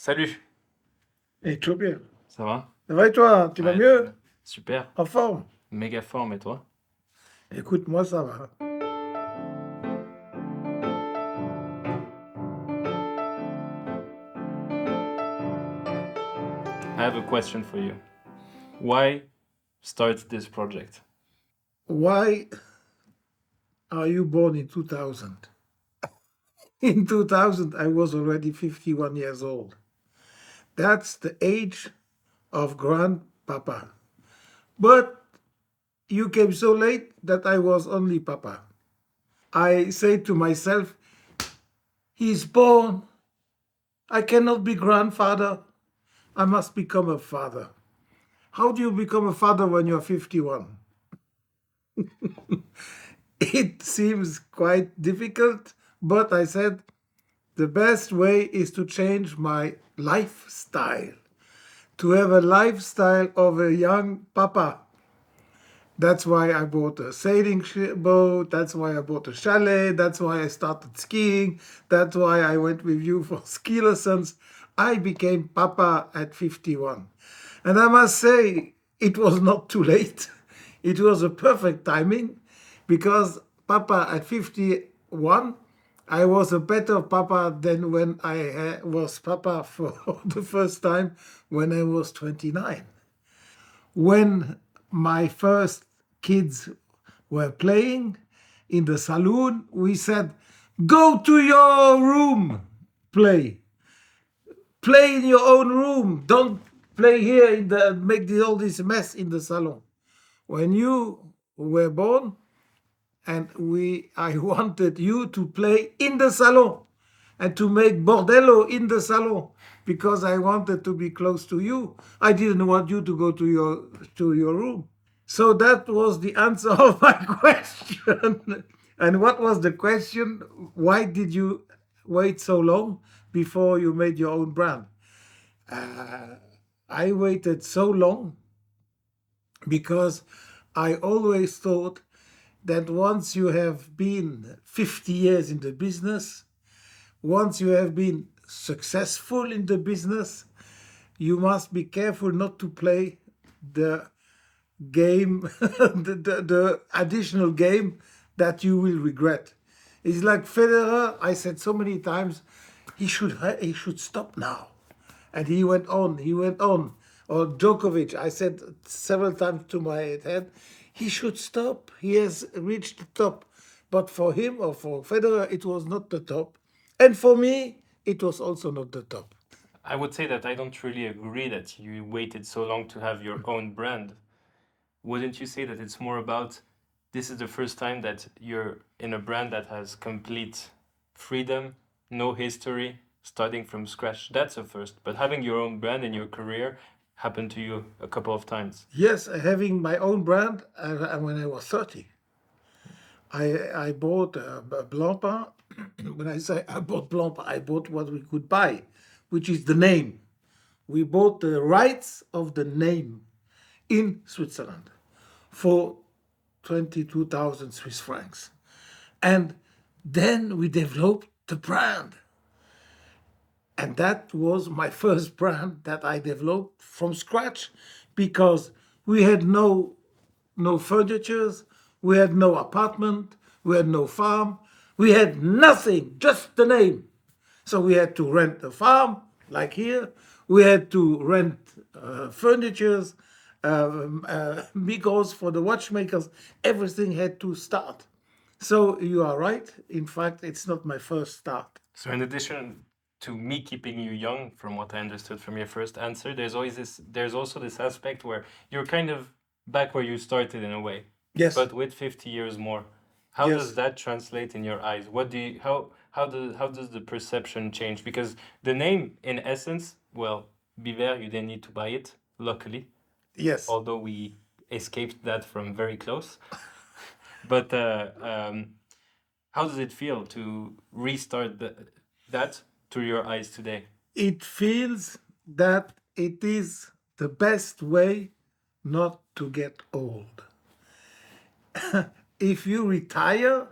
Salut, Et tout bien. ça va? Ça va et toi? Tu vas Ouais, très mieux? bien. Super, En forme? méga forme et toi? Écoute, moi ça va. I have a question for you. Why start this project? Why are you born in 2000? In 2000, I was already 51 years old. That's the age of grandpapa. But you came so late that I was only papa. I say to myself, he's born. I cannot be grandfather. I must become a father. How do you become a father when you're 51? It seems quite difficult, but I said the best way is to change my lifestyle, to have a lifestyle of a young papa. That's why I bought a sailing boat. That's why I bought a chalet. That's why I started skiing. That's why I went with you for ski lessons. I became papa at 51. And I must say, it was not too late. It was a perfect timing because papa at 51, I was a better papa than when I was papa for the first time when I was 29. When my first kids were playing in the saloon, we said, go to your room, play. Play in your own room. Don't play here in the make all this mess in the salon. When you were born, and I wanted you to play in the salon and to make bordello in the salon because I wanted to be close to you. I didn't want you to go to your room. So that was the answer of my question. And what was the question? Why did you wait so long before you made your own brand? I waited so long because I always thought that once you have been 50 years in the business, once you have been successful in the business, you must be careful not to play the game, the additional game that you will regret. It's like Federer. I said so many times, he should stop now, and he went on. He went on. Or Djokovic, I said several times to my head, he should stop. He has reached the top, but for him or for Federer, it was not the top, and for me, it was also not the top. I would say that I don't really agree that you waited so long to have your own brand. Wouldn't you say that it's more about this is the first time that you're in a brand that has complete freedom, no history, starting from scratch? That's a first. But having your own brand in your career happened to you a couple of times. Yes, having my own brand when I was 30. I bought a Blancpain. When I say I bought Blancpain, I bought what we could buy, which is the name. We bought the rights of the name in Switzerland for 22,000 Swiss francs. And then we developed the brand. And that was my first brand that I developed from scratch because we had no furnitures, we had no apartment, we had no farm, we had nothing, just the name. So we had to rent a farm, like here. We had to rent furnitures, micros for the watchmakers. Everything had to start. So you are right. In fact, it's not my first start. So in addition to me keeping you young, from what I understood from your first answer, there's also this aspect where you're kind of back where you started in a way, Yes. but with 50 years more. How Yes. does that translate in your eyes? What do you how does the perception change? Because the name, in essence, well, Biver, you didn't need to buy it, luckily, Yes. although we escaped that from very close. But how does it feel to restart that to your eyes today? It feels that it is the best way not to get old. If you retire,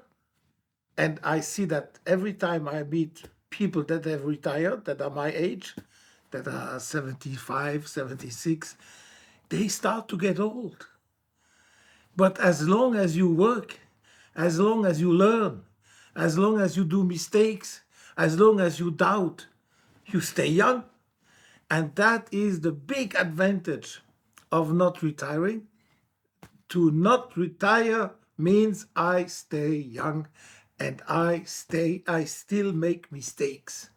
and I see that every time I meet people that have retired that are my age, that are 75, 76, they start to get old. But as long as you work, as long as you learn, as long as you do mistakes, as long as you doubt, you stay young. And that is the big advantage of not retiring. To not retire means I stay young and I still make mistakes.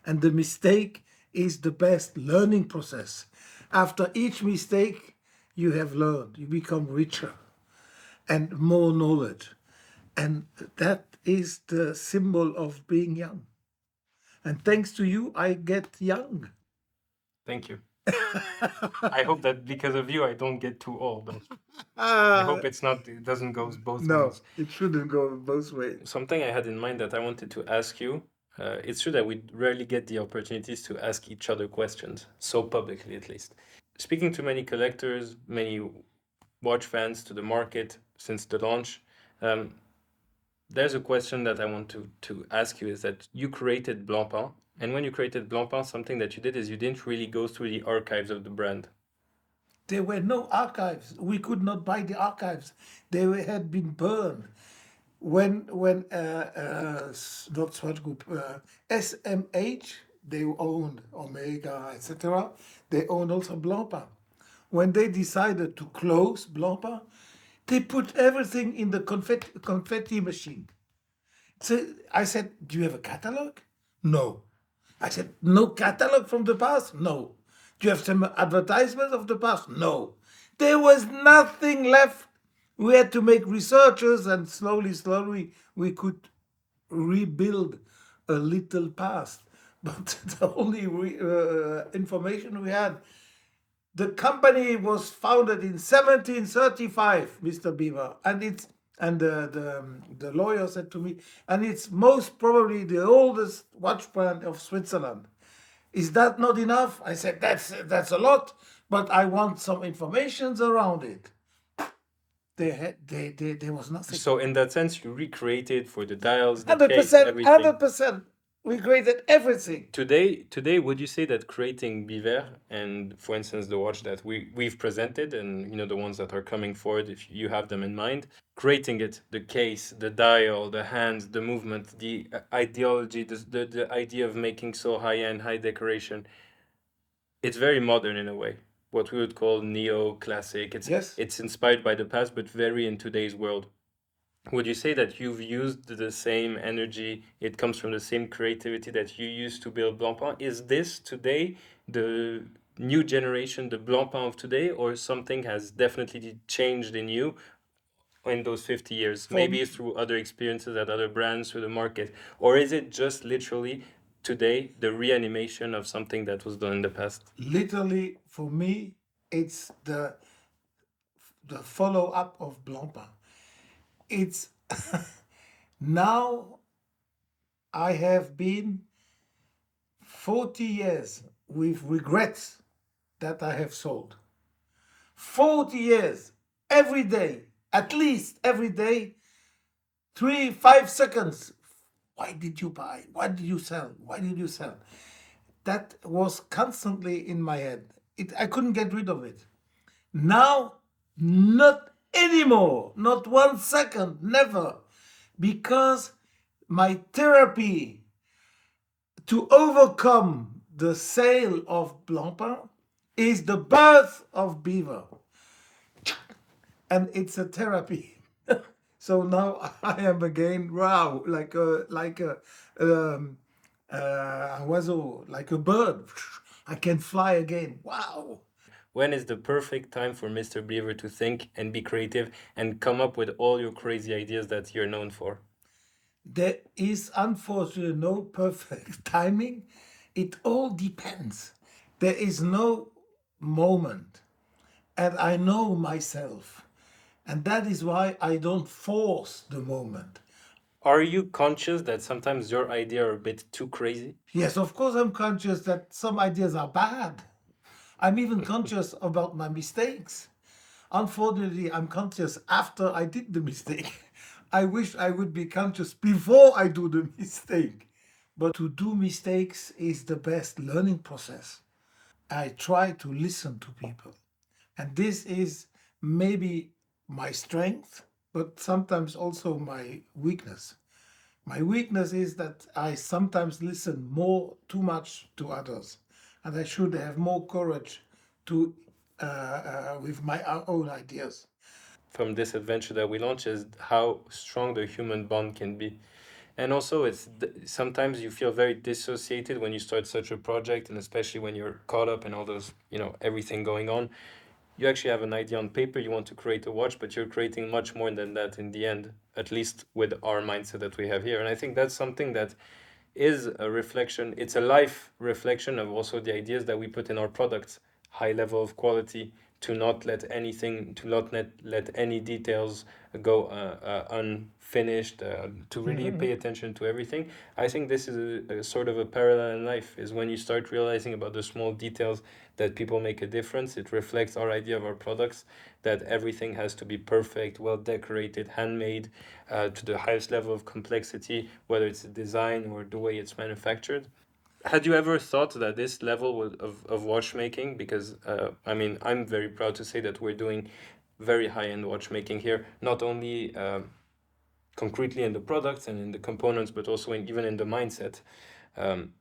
And the mistake is the best learning process. After each mistake, you have learned, you become richer and more knowledge. And that is the symbol of being young. And thanks to you, I get young. Thank you. I hope that because of you, I don't get too old. I hope it doesn't go both No, ways. it shouldn't go both ways. Something I had in mind that I wanted to ask you. It's true that we rarely get the opportunities to ask each other questions, so publicly at least. Speaking to many collectors, many watch fans, to the market since the launch, there's a question that I want to ask you is that you created Blancpain, and when you created Blancpain, something that you did is you didn't really go through the archives of the brand. There were no archives. We could not buy the archives. Had been burned. When not Swatch Group, SMH, they owned Omega, etc. They owned also Blancpain. When they decided to close Blancpain, they put everything in the confetti machine. So I said, "Do you have a catalog?" No. I said, "No catalog from the past?" No. "Do you have some advertisements of the past?" No. There was nothing left. We had to make researches, and slowly, we could rebuild a little past. But the only information we had, the company was founded in 1735, Mr. Biver, and the lawyer said to me, and it's most probably the oldest watch brand of Switzerland. Is that not enough? I said, that's a lot, but I want some information around it. There was nothing. So in that sense, you recreated for the dials, the 100%, case, everything. 100%. We created everything. Today, would you say that creating Biver and, for instance, the watch that we've presented, and the ones that are coming forward, if you have them in mind, creating it, the case, the dial, the hands, the movement, the ideology, the idea of making so high-end, high decoration, it's very modern in a way. What we would call neo-classic. Yes. It's inspired by the past, but very in today's world. Would you say that you've used the same energy, it comes from the same creativity that you used to build Blancpain? Is this today the new generation, the Blancpain of today, or something has definitely changed in you in those 50 years? Maybe through other experiences at other brands, through the market, or is it just literally today the reanimation of something that was done in the past? Literally, for me, it's the follow-up of Blancpain. It's now I have been 40 years with regrets that I have sold. 40 years, every day, at least every day, 3-5 seconds. Why did you buy? Why did you sell? Why did you sell? That was constantly in my head. I couldn't get rid of it. Now, not anymore. Not 1 second, never. Because my therapy to overcome the sale of Blancpain is the birth of Biver. And it's a therapy. So now I am again wow, like a oiseau, like a bird. I can fly again. Wow. When is the perfect time for Mr. Biver to think and be creative and come up with all your crazy ideas that you're known for? There is unfortunately no perfect timing. It all depends. There is no moment. And I know myself. And that is why I don't force the moment. Are you conscious that sometimes your ideas are a bit too crazy? Yes, of course I'm conscious that some ideas are bad. I'm even conscious about my mistakes. Unfortunately, I'm conscious after I did the mistake. I wish I would be conscious before I do the mistake. But to do mistakes is the best learning process. I try to listen to people. And this is maybe my strength, but sometimes also my weakness. My weakness is that I sometimes listen too much to others, and I should have more courage to with my own ideas. From this adventure that we launched is how strong the human bond can be. And also, sometimes you feel very dissociated when you start such a project, and especially when you're caught up in all those, everything going on. You actually have an idea on paper, you want to create a watch, but you're creating much more than that in the end, at least with our mindset that we have here. And I think that's something that is a reflection, it's a life reflection of also the ideas that we put in our products. High level of quality, to not let anything, to not let any details go unfinished, to really pay attention to everything. I think this is a sort of a parallel in life, is when you start realizing about the small details that people make a difference. It reflects our idea of our products, that everything has to be perfect, well decorated, handmade, to the highest level of complexity, whether it's the design or the way it's manufactured. Had you ever thought that this level of watchmaking, because I mean, I'm very proud to say that we're doing very high-end watchmaking here, not only concretely in the products and in the components, but also even in the mindset. Um,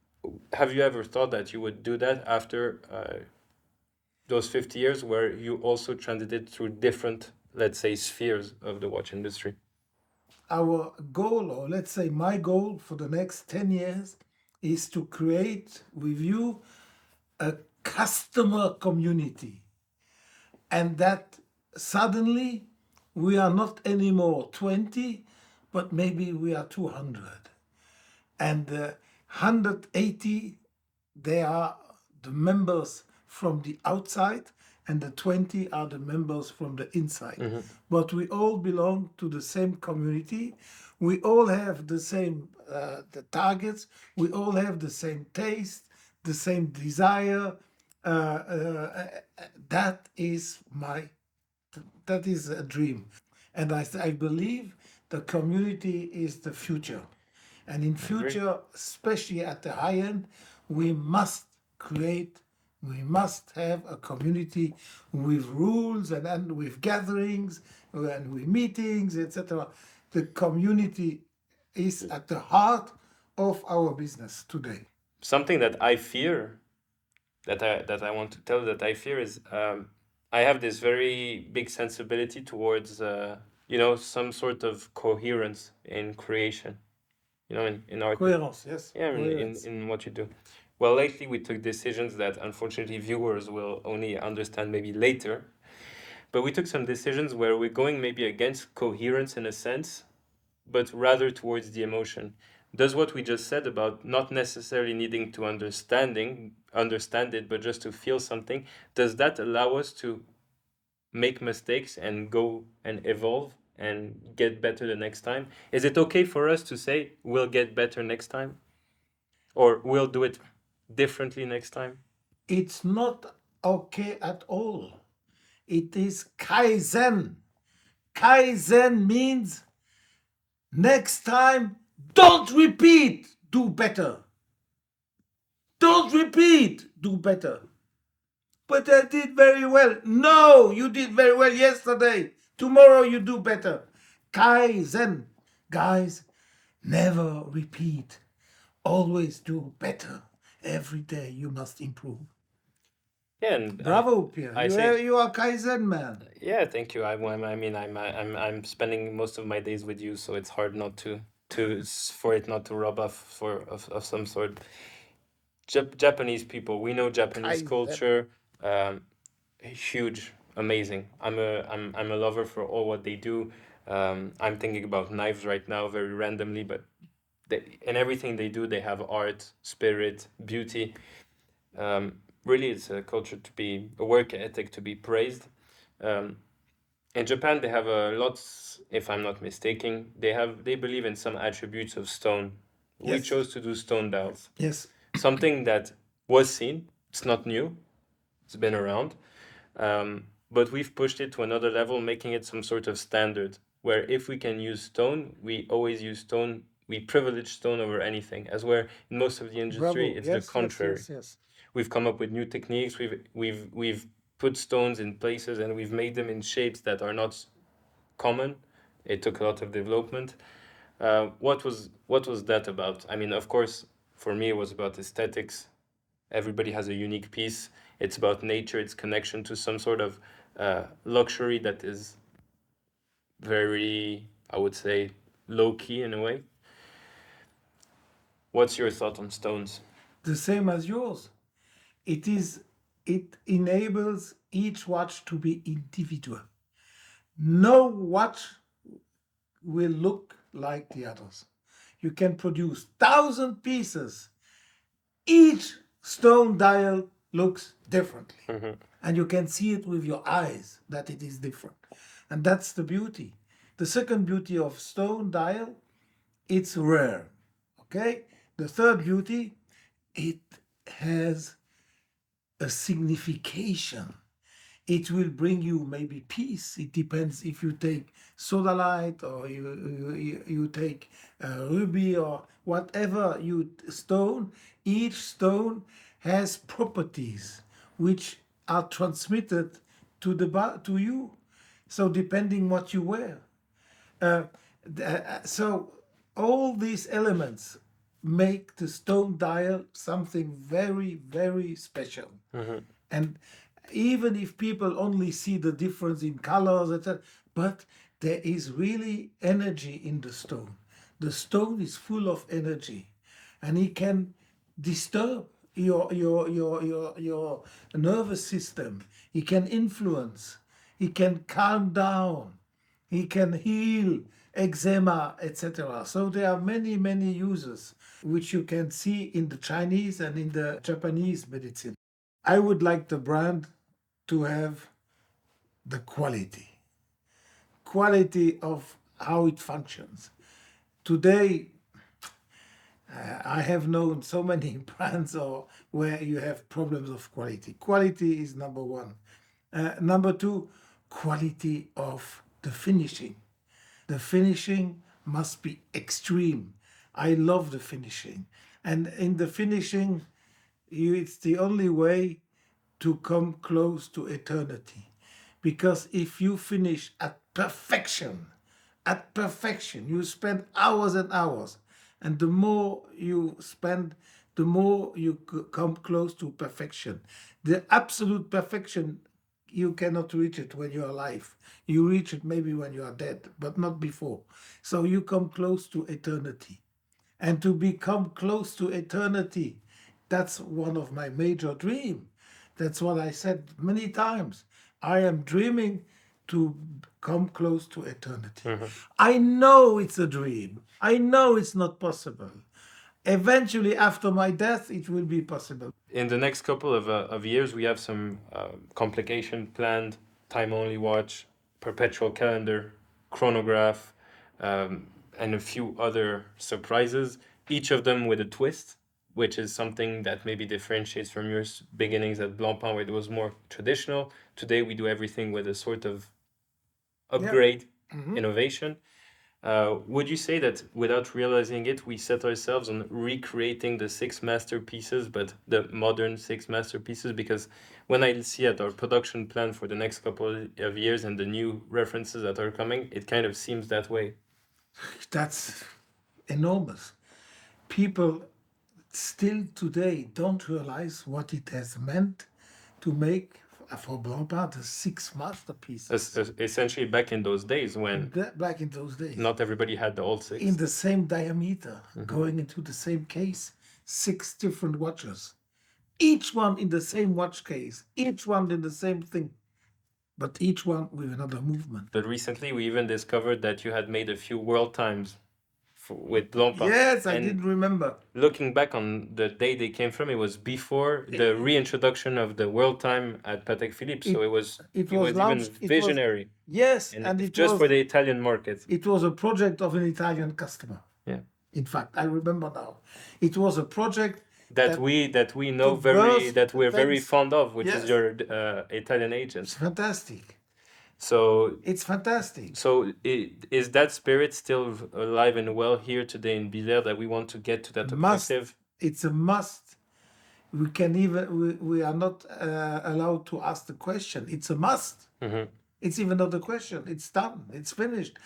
have you ever thought that you would do that after those 50 years, where you also transited through different, let's say, spheres of the watch industry? Our goal, or let's say my goal for the next 10 years, is to create with you a customer community, and that suddenly we are not anymore 20, but maybe we are 200. And 180, they are the members from the outside, and the 20 are the members from the inside. But we all belong to the same community. We all have the same the targets. We all have the same taste, the same desire. That is that is a dream, and I believe the community is the future. And in I agree. future, especially at the high end, we must create, we must have a community with rules and with gatherings and with meetings, etc. The community is at the heart of our business today. Something that I fear, that I want to tell, that I fear, is I have this very big sensibility towards some sort of coherence in creation, in art. Coherence, yes, Yeah, coherence. in what you do. Well, lately we took decisions that unfortunately viewers will only understand maybe later. But we took some decisions where we're going maybe against coherence in a sense, but rather towards the emotion. Does what we just said about not necessarily needing to understand it, but just to feel something, does that allow us to make mistakes and go and evolve and get better the next time? Is it okay for us to say we'll get better next time? Or we'll do it differently next time? It's not okay at all. It is Kaizen. Kaizen means next time, don't repeat, do better. Don't repeat, do better. But I did very well. No, you did very well yesterday. Tomorrow you do better. Kaizen. Guys, never repeat. Always do better. Every day you must improve. Yeah, and Bravo, Pierre. I say, You are Kaizen man. yeah, thank you. I mean, I'm spending most of my days with you, so it's hard not for it not to rub off of some sort. Japanese people, we know Japanese Kaizen. culture, huge, amazing. I'm a lover for all what they do. I'm thinking about knives right now, very randomly, but in everything they do, they have art, spirit, beauty. Um, Really, it's a culture to be, a work ethic to be praised. Um, in Japan, they have a lots, if I'm not mistaken, they believe in some attributes of stone. We Yes. chose to do stone dials, Yes. something that was seen. It's not new. It's been around, but we've pushed it to another level, making it some sort of standard. Where if we can use stone, we always use stone. We privilege stone over anything. As where in most of the industry, Bravo. it's the Yes, yes, contrary. yes, yes. we've come up with new techniques. We've put stones in places and we've made them in shapes that are not common. It took a lot of development. What was that about? I mean, of course, for me, it was about aesthetics. Everybody has a unique piece. It's about nature. It's connection to some sort of luxury that is very, I would say, low key in a way. What's your thought on stones? The same as yours. It enables each watch to be individual. No watch will look like the others. You can produce 1,000 pieces. Each stone dial looks differently. And you can see it with your eyes that it is different. And that's the beauty. The second beauty of stone dial, it's rare. Okay? The third beauty, it has a signification. It will bring you maybe peace. It depends if you take sodalite or you take ruby or whatever stone. Each stone has properties which are transmitted to you. So depending what you wear. So all these elements make the stone dial something very, very special. And even if people only see the difference in colors, etc., but there is really energy in the stone. The stone is full of energy, and it can disturb your nervous system. It can influence. It can calm down. It can heal eczema, etc. So there are many, many uses which you can see in the Chinese and in the Japanese medicine. I would like the brand to have the quality of how it functions. Today, I have known so many brands where you have problems of quality. Quality is number one. Number two, quality of the finishing. The finishing must be extreme. I love the finishing. And in the finishing, it's the only way to come close to eternity. Because if you finish at perfection, you spend hours and hours. And the more you spend, the more you come close to perfection. The absolute perfection, you cannot reach it when you're alive. You reach it maybe when you are dead, but not before. So you come close to eternity. And to become close to eternity, that's one of my major dreams. That's what I said many times. I am dreaming to come close to eternity. I know it's a dream. I know it's not possible. Eventually, after my death, it will be possible. In the next couple of years, we have some complication planned: time-only watch, perpetual calendar, chronograph, and a few other surprises, each of them with a twist, which is something that maybe differentiates from your beginnings at Blancpain, where it was more traditional. Today, we do everything with a sort of upgrade, innovation. Would you say that without realizing it, we set ourselves on recreating the 6 masterpieces, but the modern 6 masterpieces? Because when I see at our production plan for the next couple of years and the new references that are coming, it kind of seems that way. That's enormous. People still today don't realize what it has meant to make for Blancpain the 6 masterpieces. Essentially, back in those days when Back in those days, not everybody had the old 6. in the same diameter, going into the same case, 6 different watches. Each one in the same watch case, each one in the same thing, but each one with another movement. But recently, we even discovered that you had made a few world times with Blancpain. Yes, I didn't remember. Looking back on the day they came from, it was before the reintroduction of the world time at Patek Philippe. So it was launched, even visionary. Yes, and it just was, for the Italian market. It was a project of an Italian customer. Yeah. In fact, I remember now. It was a project that we know we're very fond of, which is your Italian agent. It's fantastic. So it's fantastic. So is that spirit still alive and well here today in Biver, that we want to get to that objective? It's a must. we are not allowed to ask the question. It's a must. It's even not a question. It's done. It's finished.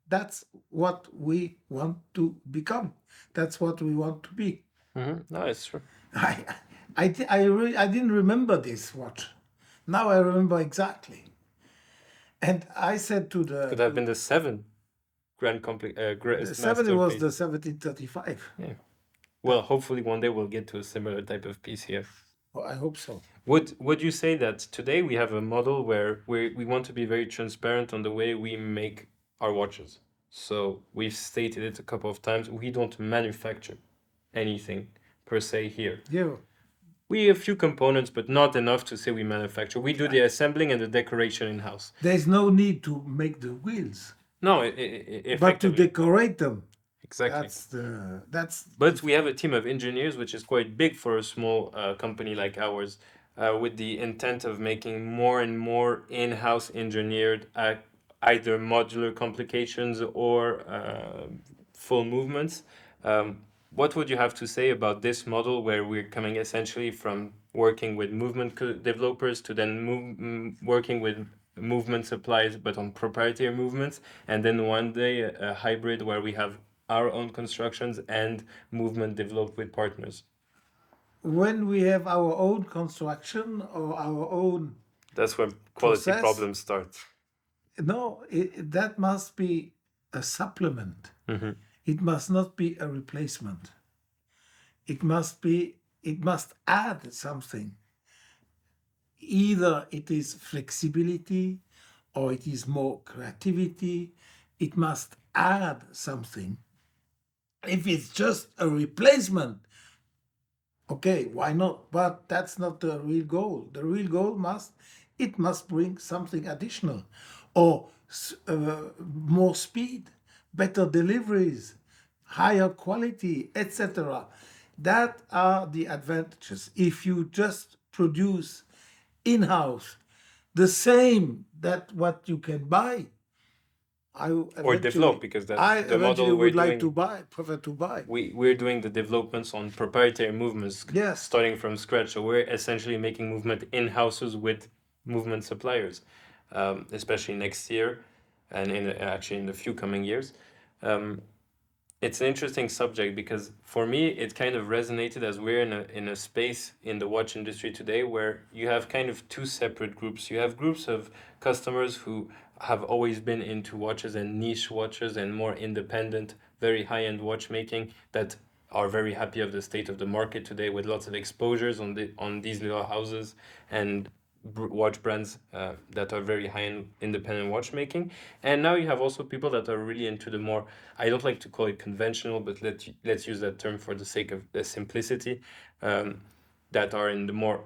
That's what we want to become. That's what we want to be. No, it's true. I didn't remember this watch. Now I remember exactly. And I said to Could have been the 7 Grand the 70 was the Masterpiece. 1735. Yeah. Well, hopefully one day we'll get to a similar type of piece here. Oh, I hope so. Would you say that today we have a model where we want to be very transparent on the way we make our watches? So we've stated it a couple of times. We don't manufacture anything per se here. Yeah. We have a few components, but not enough to say we manufacture. We do the assembling and the decoration in house. There's no need to make the wheels, No, but to effectively, decorate them. exactly. That's But we have a team of engineers, which is quite big for a small company like ours, with the intent of making more and more in-house engineered either modular complications or full movements. What would you have to say about this model where we're coming essentially from working with movement developers to then working with movement supplies, but on proprietary movements, and then one day a hybrid where we have our own constructions and movement developed with partners? when we have our own construction or our own That's where quality process. problems start. No, that must be a supplement. Mm-hmm. It must not be a replacement. It must add something. Either it is flexibility or it is more creativity. It must add something. If it's just a replacement, okay, why not? But that's not the real goal. The real goal must bring something additional, or more speed, better deliveries, higher quality, etc. That are the advantages. If you just produce in-house the same that what you can buy, Or develop, because that's I the model eventually we're would like doing. to prefer to buy. We're doing the developments on proprietary movements, Yes. starting from scratch. So we're essentially making movement in houses with movement suppliers, especially next year, and actually in the few coming years. It's an interesting subject because for me it kind of resonated as we're in a space in the watch industry today where you have kind of two separate groups. You have groups of customers who have always been into watches and niche watches and more independent, very high-end watchmaking that are very happy of the state of the market today with lots of exposures on these little houses and watch brands that are very high in independent watchmaking. And now you have also people that are really into the more, I don't like to call it conventional, but let's use that term for the sake of the simplicity, that are in the more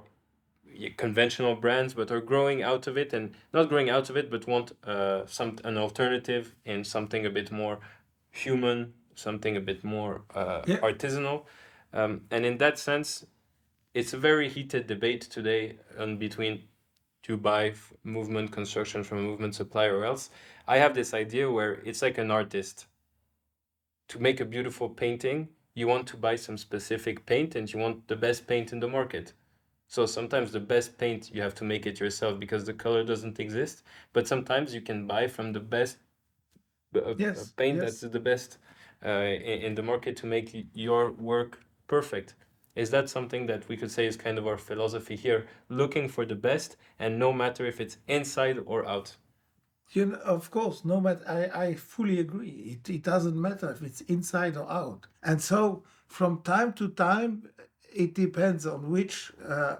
conventional brands, but are growing out of it, and not growing out of it, but want an alternative in something a bit more human, something a bit more Yeah. artisanal. And in that sense, it's a very heated debate today on between to buy movement construction from a movement supplier or else. I have this idea where it's like an artist. To make a beautiful painting, you want to buy some specific paint and you want the best paint in the market. So sometimes the best paint, you have to make it yourself because the color doesn't exist. But sometimes you can buy from the best Yes. paint Yes. that's the best in the market to make your work perfect. Is that something that we could say is kind of our philosophy here, looking for the best, and no matter if it's inside or out? You know, of course, no matter, I fully agree. It doesn't matter if it's inside or out. And so from time to time, it depends on which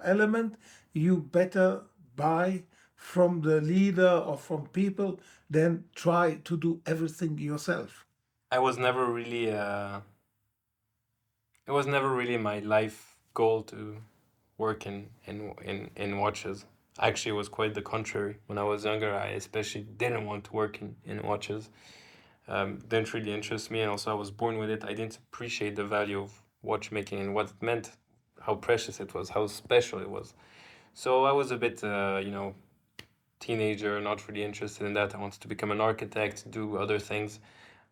element you better buy from the leader or from people than try to do everything yourself. I was never really it was never really my life goal to work in watches. Actually, it was quite the contrary. When I was younger, I especially didn't want to work in watches. Didn't really interest me, and also I was born with it. I didn't appreciate the value of watchmaking and what it meant, how precious it was, how special it was. So I was a bit, teenager, not really interested in that. I wanted to become an architect, do other things.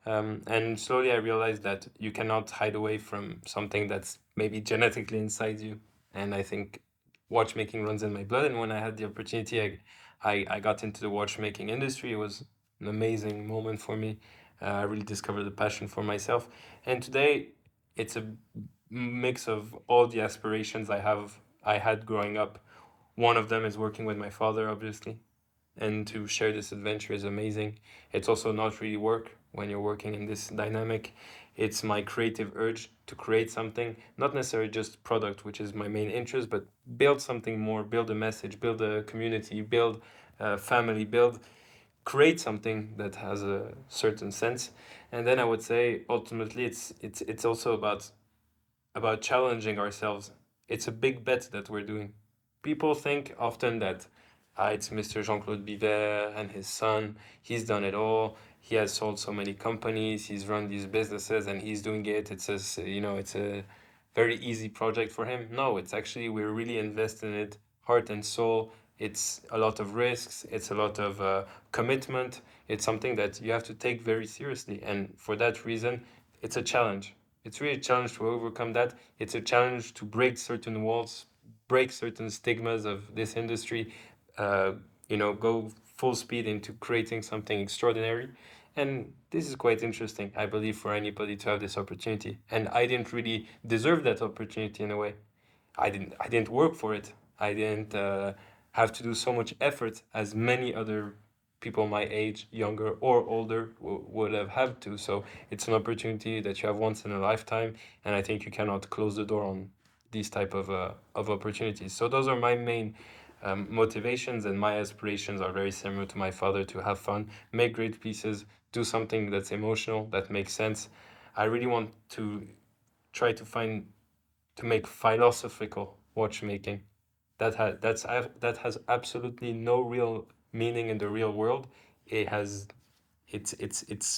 And slowly I realized that you cannot hide away from something that's maybe genetically inside you. and I think watchmaking runs in my blood. And when I had the opportunity, I got into the watchmaking industry. It was an amazing moment for me. I really discovered the passion for myself. And today, it's a mix of all the aspirations I had growing up. One of them is working with my father, obviously, and to share this adventure is amazing. It's also not really work when you're working in this dynamic. It's my creative urge to create something, not necessarily just product, which is my main interest, but build something more, build a message, build a community, build a family, create something that has a certain sense. And then I would say ultimately it's also about challenging ourselves. It's a big bet that we're doing. People think often that it's Mr. Jean-Claude Biver and his son. He's done it all. He has sold so many companies. He's run these businesses and he's doing it. It's a very easy project for him. No, it's actually, we're really invested in it, heart and soul. It's a lot of risks. It's a lot of commitment. It's something that you have to take very seriously. And for that reason, it's a challenge. It's really a challenge to overcome that. It's a challenge to break certain walls, break certain stigmas of this industry, uh, go full speed into creating something extraordinary. And this is quite interesting, I believe, for anybody to have this opportunity. And I didn't really deserve that opportunity in a way. I didn't work for it. I didn't have to do so much effort as many other people my age, younger or older, would have had to. So it's an opportunity that you have once in a lifetime, and I think you cannot close the door on these type of opportunities. So those are my main motivations, and my aspirations are very similar to my father: to have fun, make great pieces, do something that's emotional, that makes sense. I really want to try to make philosophical watchmaking that has absolutely no real meaning in the real world. It has it's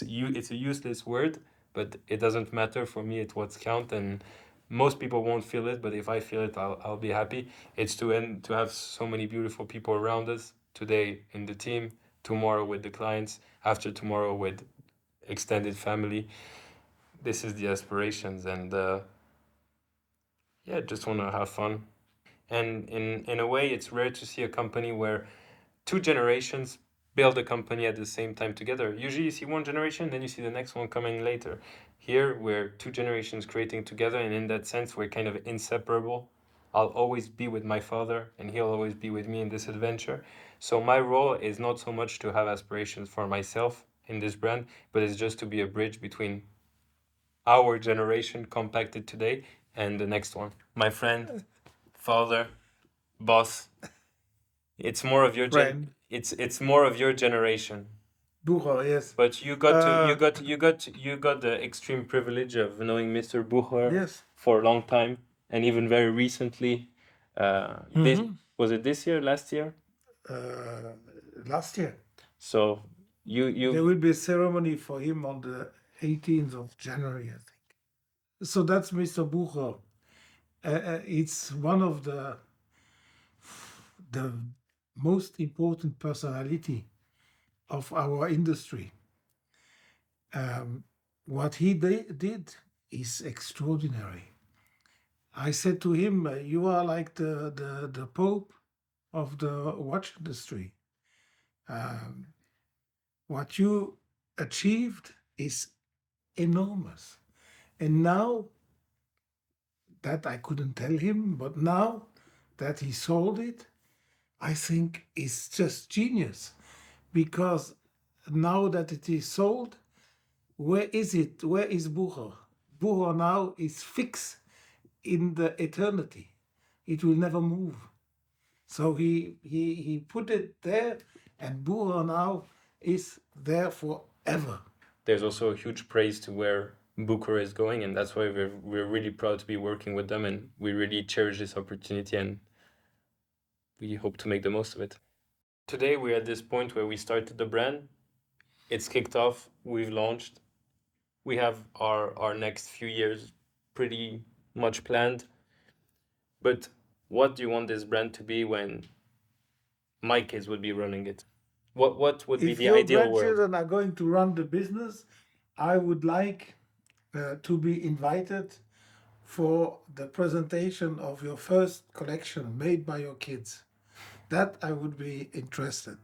a useless word, but it doesn't matter for me. It's what's count, and most people won't feel it, but if I feel it, I'll be happy. It's to have so many beautiful people around us today in the team, tomorrow with the clients, after tomorrow with extended family. This is the aspirations, and yeah, just want to have fun. And in a way, it's rare to see a company where two generations build a company at the same time together. Usually you see one generation, then you see the next one coming later. Here, we're two generations creating together, and in that sense, we're kind of inseparable. I'll always be with my father, and he'll always be with me in this adventure. So my role is not so much to have aspirations for myself in this brand, but it's just to be a bridge between our generation compacted today and the next one. My friend, father, boss, it's more of your Friend. it's more of your generation. Bucherer, yes. But you got the extreme privilege of knowing Mr. Bucher Yes. for a long time, and even very recently. This was it this year, last year? Last year. So There you will be a ceremony for him on the 18th of January, I think. So that's Mr. Bucher. It's one of the most important personality of our industry. What he did is extraordinary. I said to him, "You are like the Pope of the watch industry. Um, what you achieved is enormous." And now that I couldn't tell him, but now that he sold it, I think it's just genius, because now that it is sold, where is it? Where is Bucher? Bucher now is fixed in the eternity. It will never move. So he put it there, and Bucher now is there forever. There's also a huge praise to where Bucher is going, and that's why we're really proud to be working with them, and we really cherish this opportunity, and we hope to make the most of it. Today we're at this point where we started the brand. It's kicked off. We've launched. We have our next few years pretty much planned. But what do you want this brand to be when my kids would be running it? What would be If the your ideal world? grandchildren are going to run the business, I would like to be invited for the presentation of your first collection made by your kids. That I would be interested.